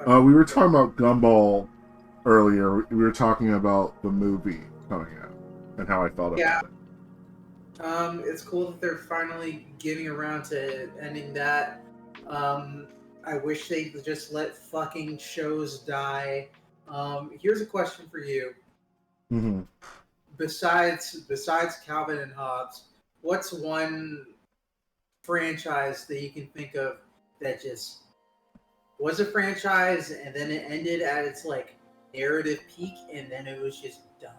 We were talking about Gumball earlier. We were talking about the movie coming out and how I felt Yeah. about it. It's cool that they're finally getting around to ending that. I wish they just let fucking shows die. Here's a question for you. Mm-hmm. Besides Calvin and Hobbes, what's one franchise that you can think of that just was a franchise and then it ended at its like narrative peak and then it was just done?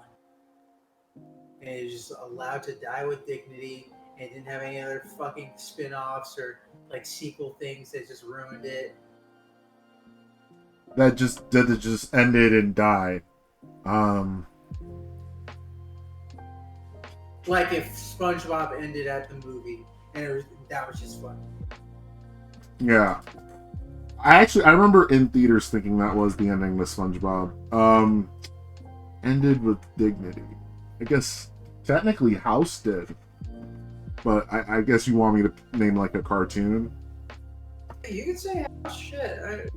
And it was just allowed to die with dignity and didn't have any other fucking spin-offs or like sequel things that just ruined it. That it just ended and died. Like if SpongeBob ended at the movie and that was just fun. Yeah. I remember in theaters thinking that was the ending to SpongeBob. Ended with dignity. I guess technically House did. But I guess you want me to name like a cartoon? You could say shit.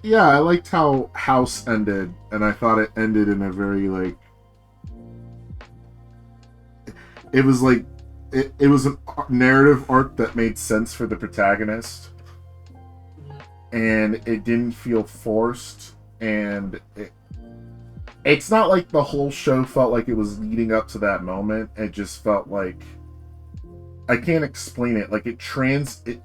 Yeah, I liked how House ended, and I thought it ended in a very like it was like it was a narrative arc that made sense for the protagonist, and it didn't feel forced, and it's not like the whole show felt like it was leading up to that moment. It just felt like I can't explain it. Like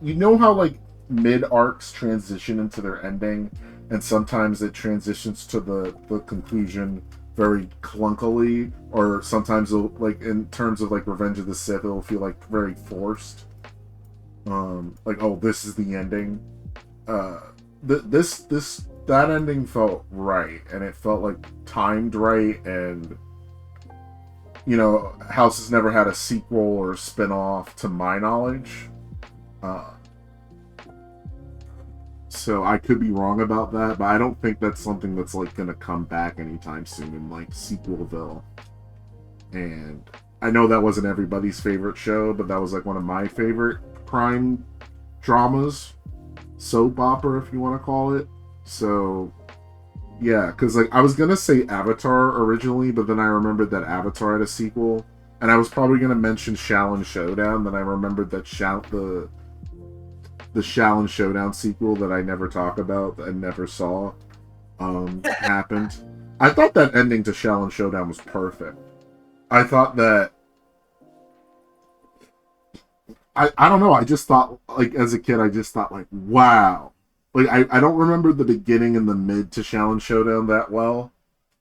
you know how like mid arcs transition into their ending, and sometimes it transitions to the conclusion very clunkily, or sometimes like in terms of like Revenge of the Sith, it'll feel like very forced. Like, oh, this is the ending. That ending felt right, and it felt like timed right, and you know, House has never had a sequel or spin-off to my knowledge. So I could be wrong about that, but I don't think that's something that's like gonna come back anytime soon in like sequelville. And I know that wasn't everybody's favorite show, but that was like one of my favorite crime dramas, soap opera if you want to call it. So yeah, because like I was gonna say Avatar originally, but then I remembered that Avatar had a sequel, and I was probably gonna mention Shaolin Showdown. Then I remembered that the Shaolin Showdown sequel that I never talk about and never saw happened. I thought that ending to Shaolin Showdown was perfect. I thought that I don't know. I just thought like as a kid, I just thought like wow. Like I don't remember the beginning and the mid to Shaolin Showdown that well,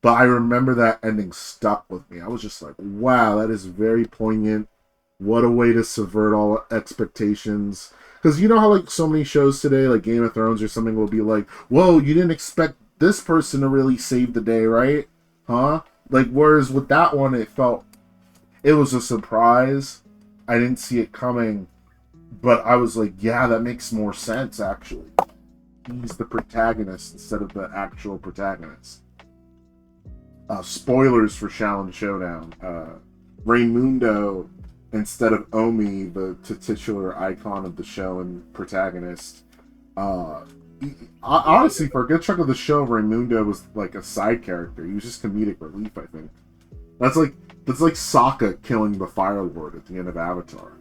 but I remember that ending stuck with me. I was just like, wow, that is very poignant. What a way to subvert all expectations. Because you know how like so many shows today, like Game of Thrones or something, will be like, whoa, you didn't expect this person to really save the day, right? Huh? Like whereas with that one, it was a surprise. I didn't see it coming, but I was like, yeah, that makes more sense actually. He's the protagonist instead of the actual protagonist. Spoilers for Shaolin Showdown. Raymundo, instead of Omi, the titular icon of the show and protagonist, honestly, for a good chunk of the show, Raymundo was like a side character. He was just comedic relief, I think. That's like Sokka killing the Fire Lord at the end of Avatar.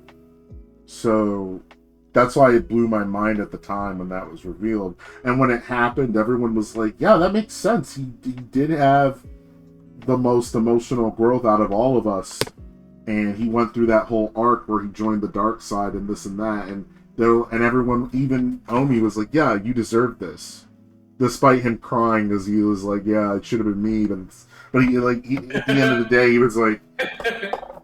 So that's why it blew my mind at the time when that was revealed. And when it happened, everyone was like, yeah, that makes sense. He did have the most emotional growth out of all of us. And he went through that whole arc where he joined the dark side and this and that. And everyone, even Omi, was like, yeah, you deserve this. Despite him crying because he was like, yeah, it should have been me. But he at the end of the day, he was like,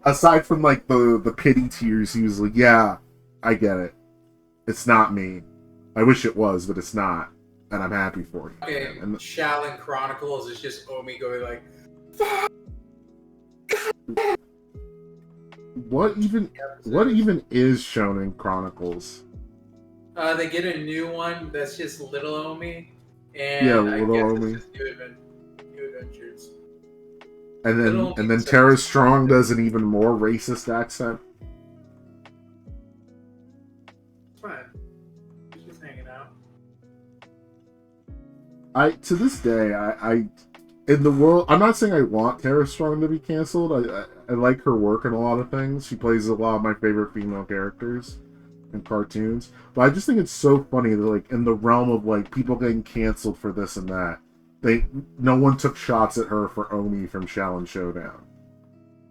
aside from like the pity tears, he was like, yeah, I get it. It's not me. I wish it was, but it's not. And I'm happy for you. Okay, And Shaolin Chronicles is just Omi going like, what even is Shonen Chronicles? they get a new one that's just Little Omi, Yeah, and I Little guess Omi. it's just new adventures. And then Tara Strong does an even more racist accent. It's fine. She's just hanging out. I to this day, I in the world, I'm not saying I want Tara Strong to be canceled. I like her work in a lot of things. She plays a lot of my favorite female characters in cartoons. But I just think it's so funny that, like, in the realm of, like, people getting canceled for this and that, no one took shots at her for Omi from Shaolin Showdown.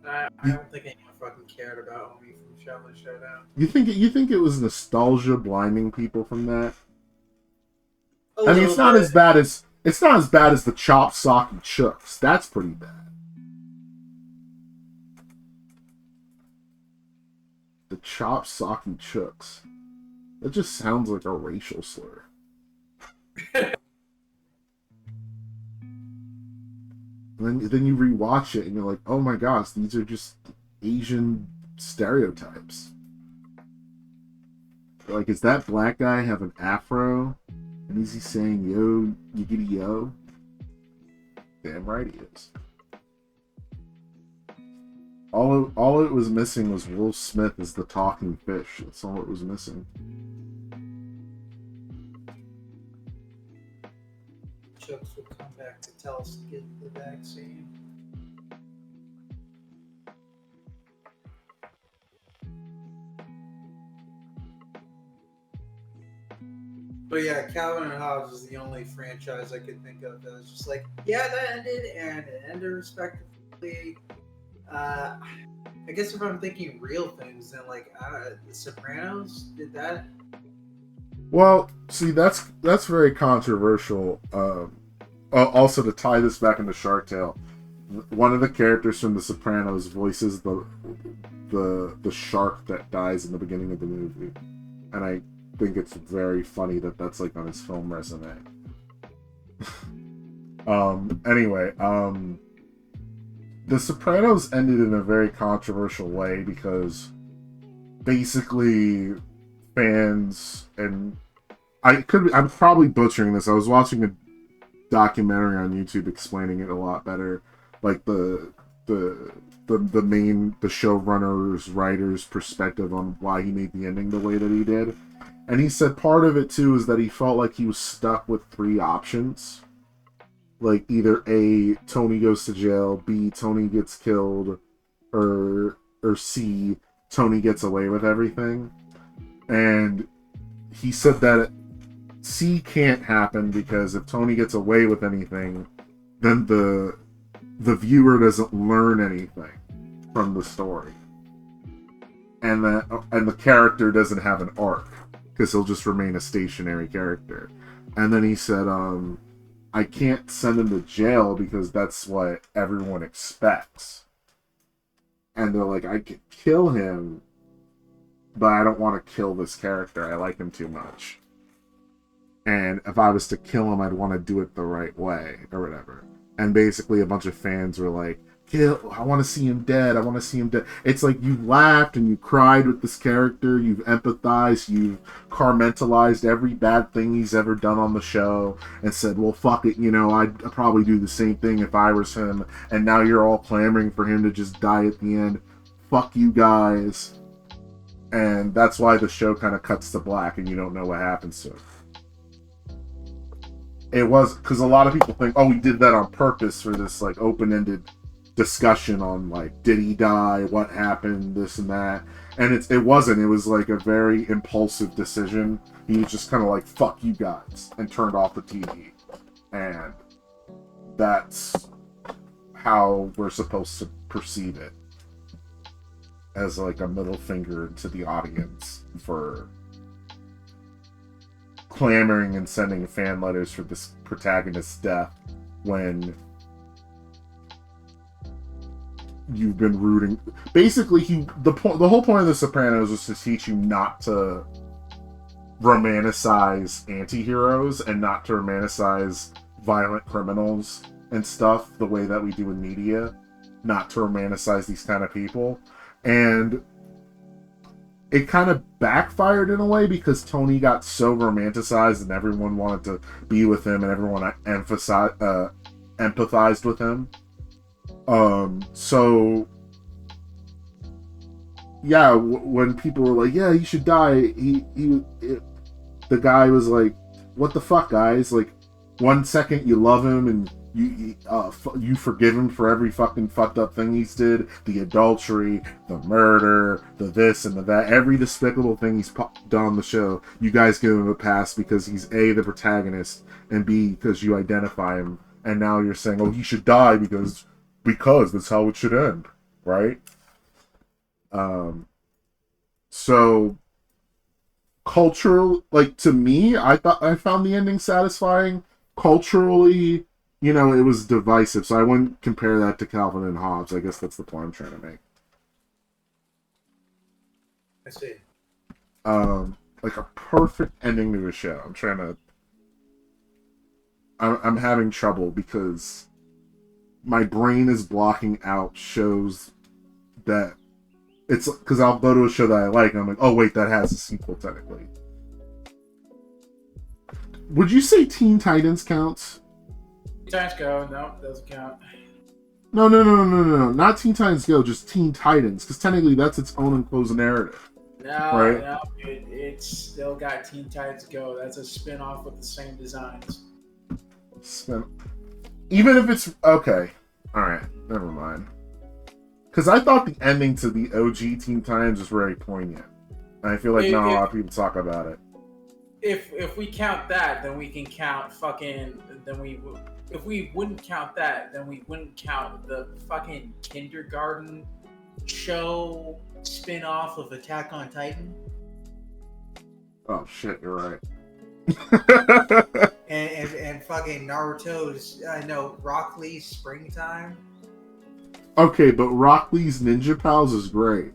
I don't think anyone fucking cared about Omi from Shaolin Showdown. You think it was nostalgia blinding people from that? A I mean, it's not bit. as bad as the Chop Sock and Chooks. That's pretty bad. The Chop Sock and Chooks. That just sounds like a racial slur. And then you rewatch it and you're like, oh my gosh, these are just Asian stereotypes. Like, is that black guy have an afro? And is he saying yo, yiggity yo? Damn right he is. All it was missing was Will Smith as the talking fish. That's all it was missing. Chooks would come back to tell us to get the vaccine. But yeah, Calvin and Hobbes is the only franchise I could think of that was just like, yeah, that ended, and it ended respectively. I guess if I'm thinking real things, then like The Sopranos did that. Well, see, that's very controversial. Also, to tie this back into Shark Tale, one of the characters from The Sopranos voices the shark that dies in the beginning of the movie, and I think it's very funny that that's like on his film resume. Anyway, The Sopranos ended in a very controversial way because basically fans, and I'm probably butchering this. I was watching a documentary on YouTube explaining it a lot better, like the showrunner's writer's perspective on why he made the ending the way that he did. And he said part of it too is that he felt like he was stuck with three options. Like either A, Tony goes to jail, B, Tony gets killed, or C, Tony gets away with everything. And he said that C can't happen because if Tony gets away with anything, then the viewer doesn't learn anything from the story. And the character doesn't have an arc because he'll just remain a stationary character. And then he said, I can't send him to jail because that's what everyone expects. And they're like, I could kill him, but I don't want to kill this character. I like him too much. And if I was to kill him, I'd want to do it the right way, or whatever. And basically a bunch of fans were like, I want to see him dead. I want to see him dead. It's like you laughed and you cried with this character. You've empathized. You've compartmentalized every bad thing he's ever done on the show and said, well, fuck it. You know, I'd probably do the same thing if I was him. And now you're all clamoring for him to just die at the end. Fuck you guys. And that's why the show kind of cuts to black and you don't know what happens to him. It was because a lot of people think, oh, we did that on purpose for this like open-ended discussion on like, did he die, what happened, this and that. And it wasn't. It was like a very impulsive decision. He was just kind of like, fuck you guys, and turned off the TV. And that's how we're supposed to perceive it, as like a middle finger to the audience for clamoring and sending fan letters for this protagonist's death when you've been rooting. Basically, the whole point of The Sopranos was to teach you not to romanticize anti-heroes and not to romanticize violent criminals and stuff the way that we do in media. Not to romanticize these kind of people. And it kind of backfired in a way because Tony got so romanticized and everyone wanted to be with him and everyone empathized with him. So yeah, when people were like, yeah, he should die, the guy was like, what the fuck, guys? Like, one second you love him and you forgive him for every fucking fucked up thing he's did, the adultery, the murder, the this and the that, every despicable thing he's done on the show. You guys give him a pass because he's A, the protagonist, and B, because you identify him. And now you're saying, oh, he should die because that's how it should end, right? So cultural, like, to me, I found the ending satisfying. Culturally, you know, it was divisive, so I wouldn't compare that to Calvin and Hobbes. I guess that's the point I'm trying to make. I see. Like a perfect ending to a show. I'm having trouble because my brain is blocking out shows that it's because I'll go to a show that I like and I'm like, oh wait, that has a sequel technically. Would you say Teen Titans counts? Teen Titans Go, no, doesn't count. No, not Teen Titans Go, just Teen Titans, because technically that's its own enclosed narrative. No, right? No, it's still got Teen Titans Go. That's a spin-off with the same designs. Even if it's okay, all right, never mind. Because I thought the ending to the OG Teen Titans was very poignant, and I feel like not a lot of people talk about it. If we count that, then we can count fucking. If we wouldn't count that, then we wouldn't count the fucking kindergarten show spin-off of Attack on Titan. Oh shit, you're right. and fucking Naruto's Rock Lee's Springtime. Okay, but Rock Lee's Ninja Pals is great.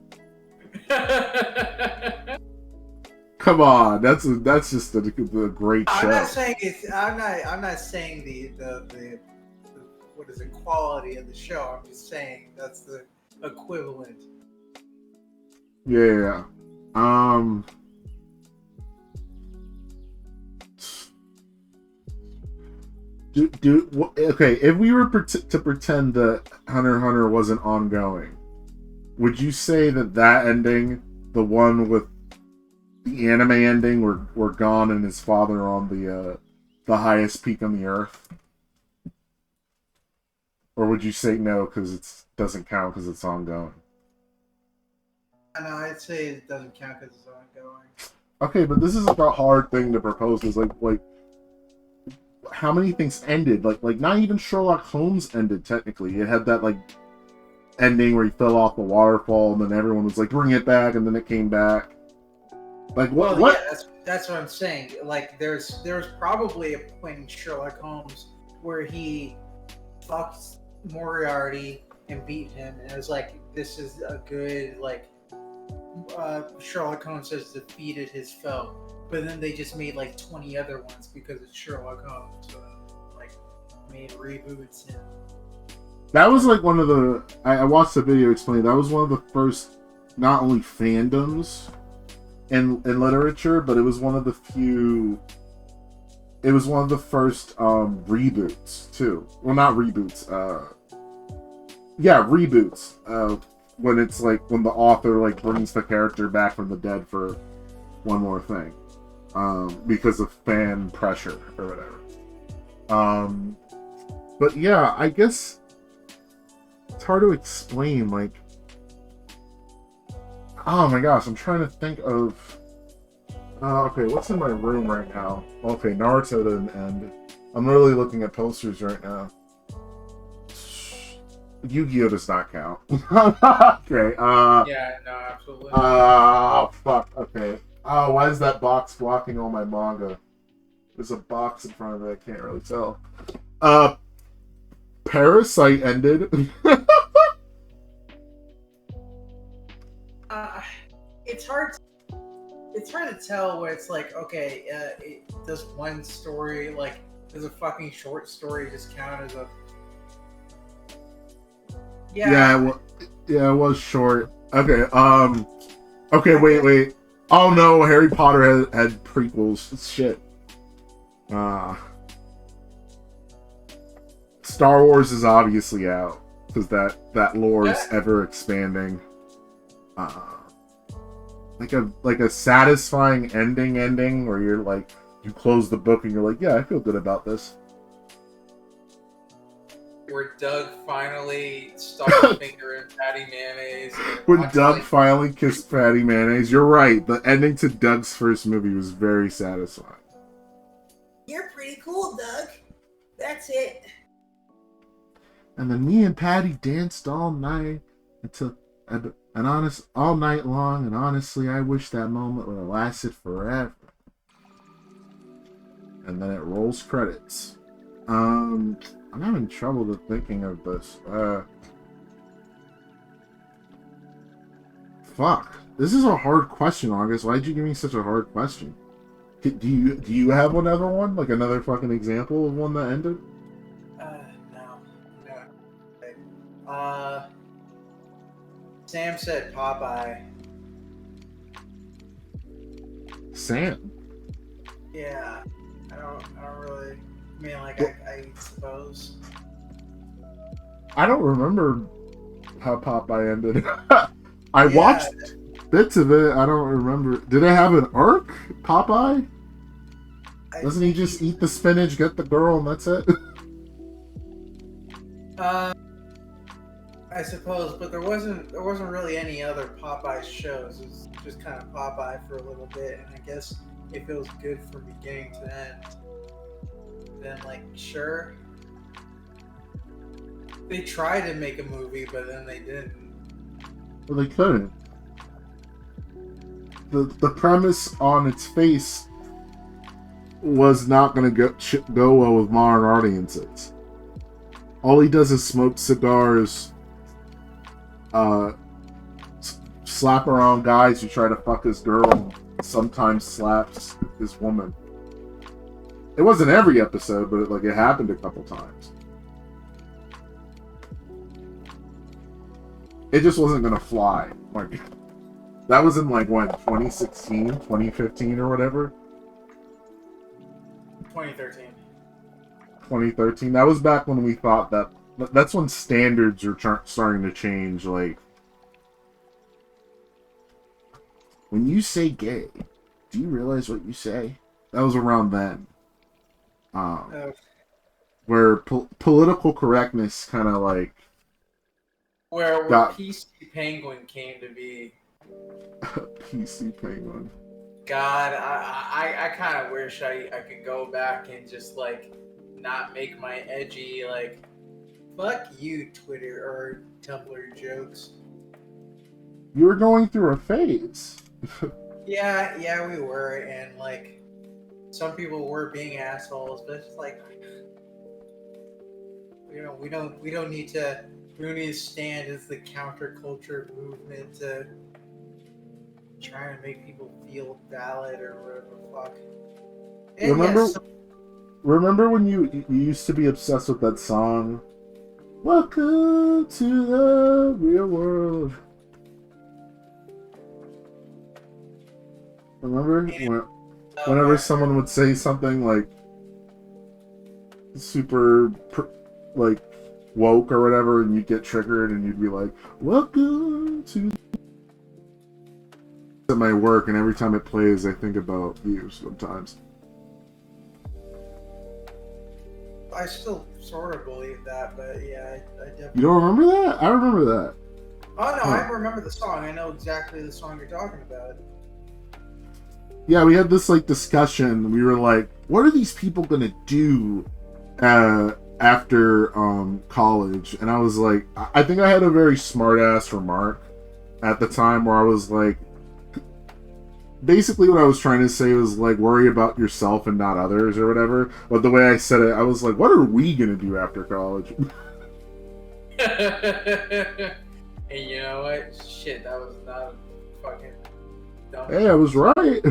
Come on, that's just a great show. I'm not saying I'm not saying the what is it, quality of the show. I'm just saying that's the equivalent. Yeah. Okay, if we were to pretend that Hunter x Hunter wasn't ongoing, would you say that ending, the one with the anime ending where Gon and his father on the highest peak on the earth? Or would you say no because it doesn't count because it's ongoing? No, I'd say it doesn't count because it's ongoing. Okay, but this is a hard thing to propose. Is like how many things ended? Like not even Sherlock Holmes ended technically. It had that like ending where he fell off the waterfall, and then everyone was like, "Bring it back," and then it came back. Like what? Well, yeah, that's what I'm saying. Like there's probably a point in Sherlock Holmes where he fucked Moriarty and beat him, and it was like, this is a good like Sherlock Holmes has defeated his foe. But then they just made like 20 other ones because it's Sherlock Holmes. So like made reboots and that was like one of the I watched a video explaining that was one of the first not only fandoms in literature, but it was one of the few. It was one of the first reboots too. Well, not reboots. Reboots. When it's like when the author like brings the character back from the dead for one more thing, because of fan pressure or whatever. But yeah, I guess it's hard to explain. Like, oh my gosh, I'm trying to think of. Okay, what's in my room right now? Okay, Naruto didn't end. I'm literally looking at posters right now. Yu-Gi-Oh does not count. Okay. Yeah, no, absolutely. Oh fuck. Okay. Oh, why is that box blocking all my manga? There's a box in front of it. I can't really tell. Parasite ended. it's hard. It's hard to tell where it's like, okay, does one story, like, does a fucking short story just count as a... Yeah, it was short. Okay, okay, wait. Oh no, Harry Potter had prequels. Shit. Star Wars is obviously out, because that lore is ever expanding. Like a satisfying ending where you're like, you close the book and you're like, yeah, I feel good about this. where Doug finally stuck his finger in Patty Mayonnaise. When Doug finally kissed Patty Mayonnaise, you're right. The ending to Doug's first movie was very satisfying. You're pretty cool, Doug. That's it. And then me and Patty danced all night all night long. And honestly, I wish that moment would have lasted forever. And then it rolls credits. I'm having trouble with thinking of this. Fuck. This is a hard question, August. Why'd you give me such a hard question? Do you have another one? Like another fucking example of one that ended? No. Sam said Popeye. Sam? Yeah. I don't really... I mean, like, I suppose. I don't remember how Popeye ended. I watched bits of it. I don't remember. Did it have an arc, Popeye? Doesn't he just eat the spinach, get the girl, and that's it? I suppose, but there wasn't really any other Popeye shows. It was just kind of Popeye for a little bit, and I guess it feels good from beginning to end. Then, like, sure. They tried to make a movie, but then they didn't. Well, they couldn't. The premise on its face was not going to go well with modern audiences. All he does is smoke cigars, slap around guys who try to fuck his girl, and sometimes slaps his woman. It wasn't every episode, but it happened a couple times. It just wasn't gonna fly. Like, that was in 2016, 2015 or whatever? 2013. 2013. That was back when we thought that's when standards are starting to change. Like, when you say gay, do you realize what you say? That was around then. Where political correctness kind of where PC Penguin came to be. PC Penguin. God, I kind of wish I could go back and just not make my edgy fuck you Twitter or Tumblr jokes. You were going through a phase. Yeah, we were, and some people were being assholes, but it's just we don't need to stand as the counterculture movement to try to make people feel valid or whatever the fuck. Remember when you used to be obsessed with that song? Welcome to the real world. Remember whenever someone would say something super woke or whatever, and you'd get triggered, and you'd be like, "Welcome to." At my work, and every time it plays, I think about you sometimes. I still sort of believe that, but yeah, I definitely... You don't remember that? I remember that. Oh, no, I remember the song. I know exactly the song you're talking about. Yeah, we had this, discussion. We were like, what are these people gonna do after college? And I was like, I think I had a very smart-ass remark at the time where I was like, basically what I was trying to say was worry about yourself and not others or whatever. But the way I said it, I was like, what are we gonna do after college? And you know what? Shit, that was not fucking dumb. Hey, I was right.